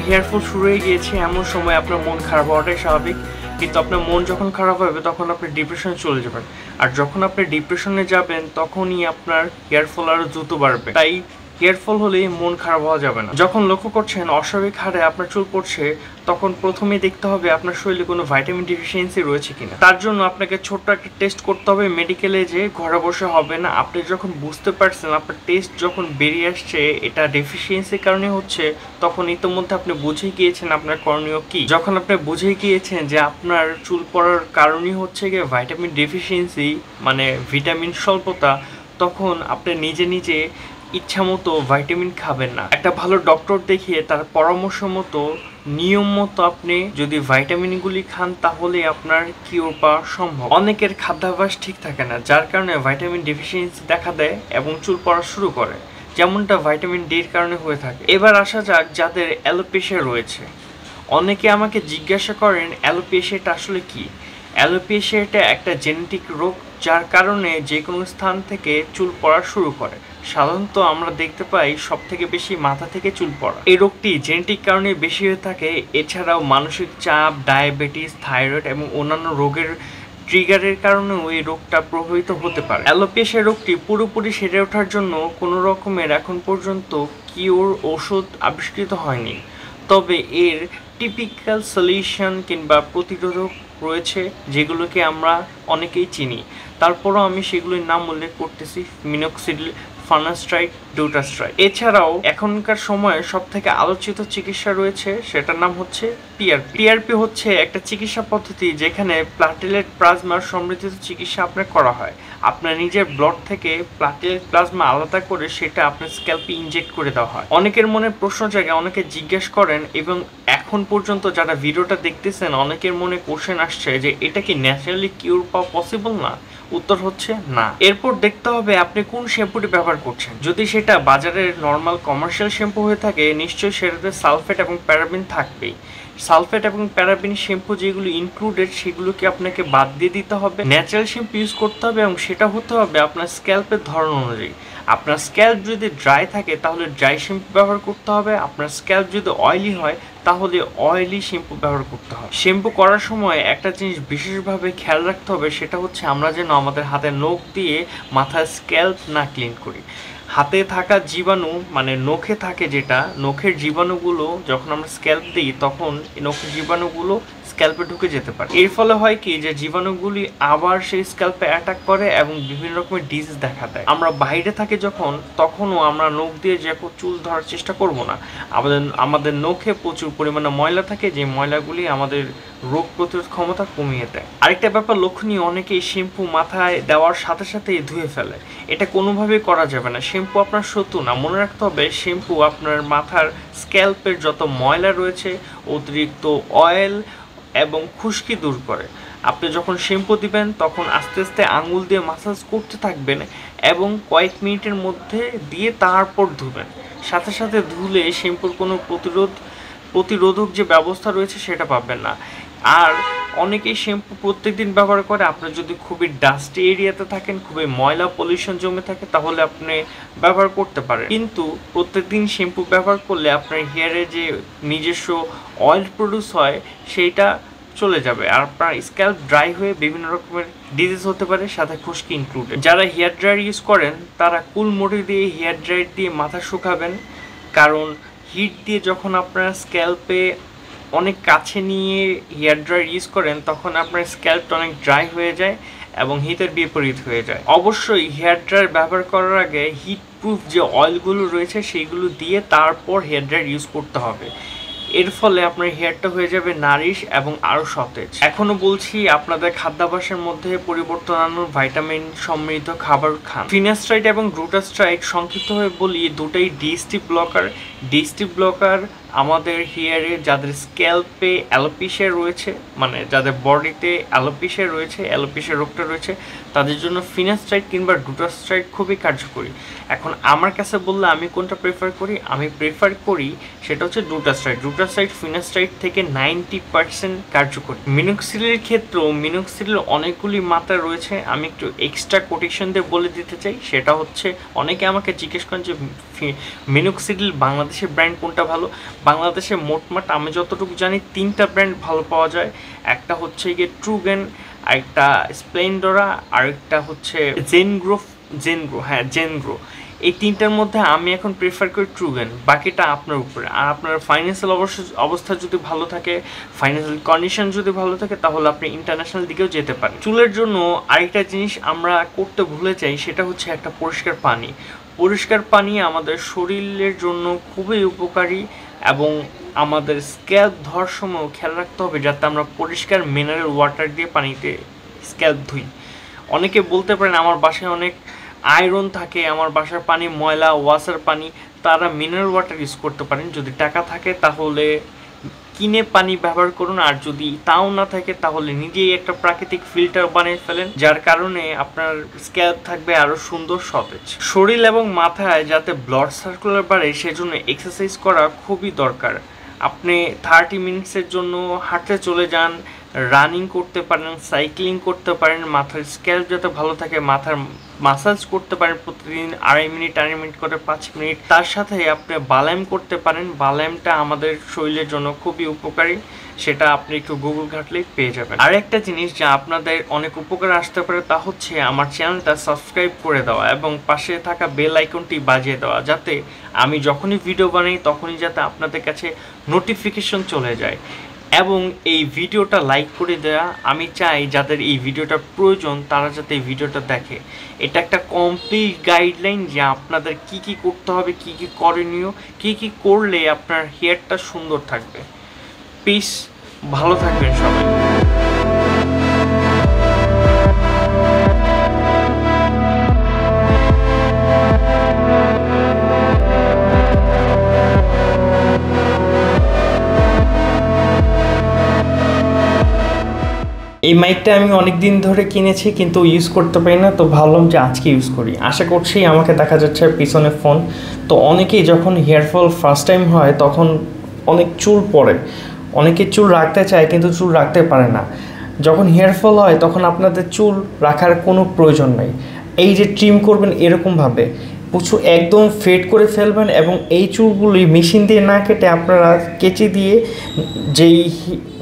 Hair fall শুরু হয়ে গিয়েছে এমন সময় আপনার মন খারাপ হওয়াটাই স্বাভাবিক, কিন্তু আপনার মন যখন খারাপ হবে তখন আপনি ডিপ্রেশনে চলে যাবেন, আর যখন আপনি ডিপ্রেশনে যাবেন তখনই আপনার হেয়ার ফল আরও দ্রুত বাড়বে। তাই হেয়ার ফল হলে মন খারাপ হওয়া যাবে না। যখন লক্ষ্য করছেন অস্বাভাবিক হারে আপনার চুল পড়ছে, তখন প্রথমেই দেখতে হবে আপনার শরীরে কোনো ভাইটামিন ডেফিসিয়েন্সি রয়েছে কিনা। তার জন্য আপনাকে ছোট্ট একটা টেস্ট করতে হবে, মেডিকেলে যে ঘরে বসে হবে না। আপনি যখন বুঝতে পারছেন আপনার টেস্ট যখন বেরিয়ে আসছে এটা ডেফিসিয়েন্সির কারণে হচ্ছে, তখন ইতিমধ্যে আপনি বুঝে গিয়েছেন আপনার করণীয় কি। যখন আপনি বুঝে গিয়েছেন যে আপনার চুল পড়ার কারণই হচ্ছে গিয়ে ভাইটামিন ডেফিসিয়েন্সি, মানে ভিটামিন স্বল্পতা, তখন আপনি নিজে নিজে ইচ্ছা মতো ভাইটামিন খাবেন না। একটা ভালো ডক্টর দেখিয়ে তার পরামর্শ মতো নিয়ম মতো আপনি যদি ভাইটামিনগুলি খান তাহলে আপনার কিওর পাওয়া সম্ভব। অনেকের খাদ্যাভ্যাস ঠিক থাকে না, যার কারণে ভাইটামিন ডেফিসিয়েন্সি দেখা দেয় এবং চুল পড়া শুরু করে, যেমনটা ভাইটামিন ডির কারণে হয়ে থাকে। এবার আসা যাক যাদের অ্যালোপেশিয়া রয়েছে। অনেকে আমাকে জিজ্ঞাসা করেন অ্যালোপেশিয়াটা আসলে কি। অ্যালোপেশিয়াটা একটা জেনেটিক রোগ, যার কারণে যে কোনো স্থান থেকে চুল পড়া শুরু করে। সাধারণত আমরা দেখতে পাই সব থেকে বেশি মাথা থেকে চুল পড়া। এই রোগটি জেনেটিক কারণে বেশি হয়ে থাকে। এছাড়াও মানসিক চাপ, ডায়াবেটিস, থাইরয়েড এবং অন্যান্য রোগের ট্রিগারের কারণেও এই রোগটা প্রভাবিত হতে পারে। অ্যালোপেশিয়া রোগটি পুরোপুরি সেরে ওঠার জন্য কোনো রকমের এখন পর্যন্ত কিওর ওষুধ আবিষ্কৃত হয়নি, তবে এর টিপিক্যাল সলিউশন কিংবা প্রতিরোধক রয়েছে যেগুলোকে আমরা অনেকেই চিনি। তারপরও আমি সেগুলোর নাম উল্লেখ করতেছি: মিনোক্সিডিল, ফানাস্ট্রাইড, ডুটাস্ট্রাইড। এছাড়াও এখনকার সময়ে সব থেকে আলোচিত চিকিৎসা রয়েছে, সেটার নাম হচ্ছে পিআরপি। পিআরপি হচ্ছে একটা চিকিৎসা পদ্ধতি যেখানে প্লাটেলেট প্লাজমার সমৃদ্ধিত চিকিৎসা আপনার করা হয়। আপনার নিজের ব্লাড থেকে প্লাটেলেট প্লাজমা আলাদা করে সেটা আপনার স্ক্যাল্পে ইনজেক্ট করে দেওয়া হয়। অনেকের মনে প্রশ্ন জাগে, অনেকে জিজ্ঞেস করেন, এবং এখন পর্যন্ত যারা ভিডিওটা দেখতেছেন অনেকের মনে কোশ্চেন আসছে যে এটা কি ন্যাচারালি কিউর পাওয়া পসিবল না। উত্তর হচ্ছে না। এরপর দেখতে হবে আপনি কোন শ্যাম্পুটি ব্যবহার করছেন। যদি সেটা বাজারের নর্মাল কমার্শিয়াল শ্যাম্পু হয়ে থাকে, নিশ্চয়ই সেটাতে সালফেট এবং প্যারাবিন থাকবেই। সালফেট এবং প্যারাবিন শ্যাম্পু যেগুলো ইনক্লুডেড সেগুলোকে আপনাকে বাদ দিয়ে দিতে হবে। ন্যাচারাল শ্যাম্পু ইউজ করতে হবে এবং সেটা হতে হবে আপনার স্ক্যাল্পের ধরন অনুযায়ী। আপনার স্ক্যাল্প যদি ড্রাই থাকে তাহলে ড্রাই শ্যাম্পু ব্যবহার করতে হবে। আপনার স্ক্যাল্প যদি অয়েলি হয় তাহলে অয়েলি শ্যাম্পু ব্যবহার করতে হবে। শ্যাম্পু করার সময় একটা জিনিস বিশেষভাবে খেয়াল রাখতে হবে, সেটা হচ্ছে আমরা যেন আমাদের হাতের নখ দিয়ে মাথার স্ক্যাল্প না ক্লিন করি। হাতে থাকা জীবাণু, মানে নখে থাকে যেটা, নখের জীবাণুগুলো যখন আমরা স্ক্যাল্প দিই তখন নখের জীবাণুগুলো স্ক্যাল্পে ঢুকে যেতে পারে। এর ফলে হয় কি যে জীবাণুগুলি আবার সেই স্ক্যাল্পে অ্যাটাক করে এবং বিভিন্ন রকমের ডিজিজ দেখা দেয়। আমরা বাইরে থাকি যখন, তখনও আমরা নখ দিয়ে যে চুল ধরার চেষ্টা করব না। আমাদের নখে প্রচুর পরিমাণে ময়লা থাকে, যে ময়লাগুলি আমাদের রোগ প্রতিরোধ ক্ষমতা কমিয়ে দেয়। আরেকটা ব্যাপার লক্ষণীয়, অনেকেই শ্যাম্পু মাথায় দেওয়ার সাথে সাথেই ধুয়ে ফেলে। এটা কোনোভাবেই করা যাবে না। শ্যাম্পু আপনার শত্রু না। মনে রাখতে হবে শ্যাম্পু আপনার মাথার স্ক্যাল্পের যত ময়লা রয়েছে, অতিরিক্ত অয়েল এবং খুশকি দূর করে। আপনি যখন শ্যাম্পু দিবেন তখন আস্তে আস্তে আঙুল দিয়ে মাসাজ করতে থাকবেন এবং কয়েক মিনিটের মধ্যে দিয়ে তারপর ধুবেন। সাথে সাথে ধুলে শ্যাম্পুর কোনো প্রতিরোধক যে ব্যবস্থা রয়েছে সেটা পাবেন না। আর অনেকেই শ্যাম্পু প্রত্যেকদিন ব্যবহার করে। আপনি যদি খুবই ডাস্টি এরিয়াতে থাকেন, খুবই ময়লা পলিউশন জমে থাকে, তাহলে আপনি ব্যবহার করতে পারেন। কিন্তু প্রত্যেকদিন শ্যাম্পু ব্যবহার করলে আপনার হেয়ারে যে নিজস্ব অয়েল প্রডিউস হয় সেইটা চলে যাবে, আর আপনার স্ক্যাল্প ড্রাই হয়ে বিভিন্ন রকমের ডিজিজ হতে পারে, সাথে খুশকি ইনক্লুডেড। যারা হেয়ার ড্রায়ার ইউজ করেন তারা কুল মোডে দিয়ে হেয়ার ড্রায়ার দিয়ে মাথা শুকাবেন, কারণ হিট দিয়ে যখন আপনার স্ক্যাল্পে অনেক কাছে নিয়ে হেয়ার ড্রায়ার ইউজ করেন তখন আপনার স্ক্যাল্পটা অনেক ড্রাই হয়ে যায় এবং হিটের বিপরীত হয়ে যায়। অবশ্যই হেয়ার ড্রায়ার ব্যবহার করার আগে হিট প্রুফ যে অয়েলগুলো রয়েছে সেইগুলো দিয়ে তারপর হেয়ার ড্রায়ার ইউজ করতে হবে। এর ফলে আপনার হেয়ারটা হয়ে যাবে নারিশ এবং আরও সতেজ। এখনও বলছি, আপনাদের খাদ্যাভ্যাসের মধ্যে পরিবর্তন আনুন, ভাইটামিন সমৃদ্ধ খাবার খান। ফিনাস্ট্রাইড এবং গ্লুটাস্ট্রাইড সংক্ষিপ্তভাবে বলি, দুটোই ডিএসটি ব্লকার। ডিএসটি ব্লকার আমাদের হেয়ারে যাদের স্ক্যাল্পে অ্যালোপেশিয়া রয়েছে, মানে যাদের বডিতে অ্যালোপেশিয়া রয়েছে, অ্যালোপেশিয়া রোগটা রয়েছে, তাদের জন্য ফিনাস্ট্রাইড কিংবা গ্লুটাস্ট্রাইড খুবই কার্যকরী। এখন আমার কাছে বললে আমি কোনটা প্রেফার করি, আমি প্রেফার করি সেটা হচ্ছে গ্লুটাস্ট্রাইড। গ্লুটাস্ট্রাইড ফিনাস্ট্রাইড থেকে 90% কার্যকরী। মিনোক্সিডিলের ক্ষেত্রেও মিনোক্সিডিলের অনেকগুলি মাত্রা রয়েছে। আমি একটু এক্সট্রা কোটেশন দিয়ে বলে দিতে চাই, সেটা হচ্ছে অনেকে আমাকে জিজ্ঞেস করেন যে মিনোক্সিডিল বাংলাদেশের ব্র্যান্ড কোনটা ভালো। বাংলাদেশে মোটমাট আমি যতটুকু জানি 3টা ব্র্যান্ড ভালো পাওয়া যায়। একটা হচ্ছে গিয়ে ট্রুগেন, আরেকটা স্প্লেন্ডরা, আরেকটা হচ্ছে জেনগ্রো। এই 3টার মধ্যে আমি এখন প্রেফার করি ট্রুগেন, বাকিটা আপনার উপরে। আর আপনার ফাইন্যান্সিয়াল অবস্থা যদি ভালো থাকে, ফাইন্যান্সিয়াল কন্ডিশন যদি ভালো থাকে, তাহলে আপনি ইন্টারন্যাশনাল দিকেও যেতে পারেন। চুলের জন্য আরেকটা জিনিস আমরা করতে ভুলে যাই, সেটা হচ্ছে একটা পরিষ্কার পানি। পরিষ্কার পানি আমাদের শরীরের জন্য খুবই উপকারী, এবং আমাদের স্ক্যাল্প ধোয়ার সময়ও খেয়াল রাখতে হবে যাতে আমরা পরিষ্কার মিনারেল ওয়াটার দিয়ে পানিতে স্ক্যাল্প ধুই। অনেকে বলতে পারেন আমার বাসায় অনেক আয়রন থাকে, আমার বাসার পানি ময়লা, ওয়াসার পানি। তারা মিনারেল ওয়াটার ইউজ করতে পারেন। যদি টাকা থাকে তাহলে কিনে পানি ব্যবহার করুন, আর যদি তাও না থাকে তাহলে নিজেই একটা প্রাকৃতিক ফিল্টার বানিয়ে ফেলেন, যার কারণে আপনার স্ক্যাল্প থাকবে আরও সুন্দর সতেজ। শরীর এবং মাথায় যাতে ব্লাড সার্কুলার বাড়ে সেজন্য এক্সারসাইজ করা খুবই দরকার। আপনি 30 মিনিটসের জন্য হাঁটতে চলে যান, রানিং করতে পারেন, সাইক্লিং করতে পারেন, মাথার স্ক্যাল্প যাতে ভালো থাকে, মাথার মাসাজ করতে পারেন প্রতিদিন 2.5 মিনিট করে 5 মিনিট। তার সাথে আপনি বালাম করতে পারেন। বালামটা আমাদের শরীরের জন্য খুবই উপকারী, সেটা আপনি একটু গুগল ঘাটলেই পেয়ে যাবেন। আর একটা জিনিস যা আপনাদের অনেক উপকার আসতে পারে তা হচ্ছে আমার চ্যানেলটা সাবস্ক্রাইব করে দেওয়া এবং পাশে থাকা বেল আইকনটি বাজিয়ে দেওয়া, যাতে আমি যখনই ভিডিও বানাই তখনই যাতে আপনাদের কাছে নোটিফিকেশন চলে যায়। এবং এই ভিডিওটা লাইক করে দেওয়া। আমি চাই যাদের এই ভিডিওটা প্রয়োজন তারা যাতে এই ভিডিওটা দেখে। এটা একটা কমপ্লিট গাইডলাইন যে আপনাদের কি কি করতে হবে, কি কি করণীয়, কি কি করলে আপনার হেয়ারটা সুন্দর থাকবে। পিস, ভালো থাকবেন সবাই। এই মাইকটা আমি অনেক দিন ধরে কিনেছি কিন্তু ইউজ করতে পারি না, তো ভাবলাম যে আজকে ইউজ করি। আশা করছি আমাকে দেখা যাচ্ছে পিছনে ফোন। তো অনেকেই যখন হেয়ারফল ফার্স্ট টাইম হয় তখন অনেক চুল পড়ে, অনেকে চুল রাখতে চায় কিন্তু চুল রাখতে পারে না। যখন হেয়ারফল হয় তখন আপনাদের চুল রাখার কোনো প্রয়োজন নাই। এই যে ট্রিম করবেন এরকমভাবে প্রচুর একদম ফেড করে ফেলবেন, এবং এই চুলগুলি মেশিন দিয়ে না কেটে আপনারা কেচি দিয়ে যেই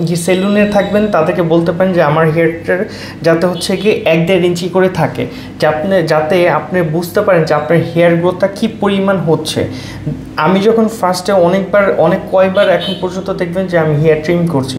যে সেলুনে থাকবেন তাদেরকে বলতে পারেন যে আমার হেয়ারটার যাতে হচ্ছে কি 1-1.5 ইঞ্চি করে থাকে, যাতে আপনি বুঝতে পারেন যে আপনার হেয়ার গ্রোথটা কী পরিমাণ হচ্ছে। আমি যখন ফার্স্টে অনেক কয়বার এখন পর্যন্ত দেখবেন যে আমি হেয়ার ট্রিম করছি।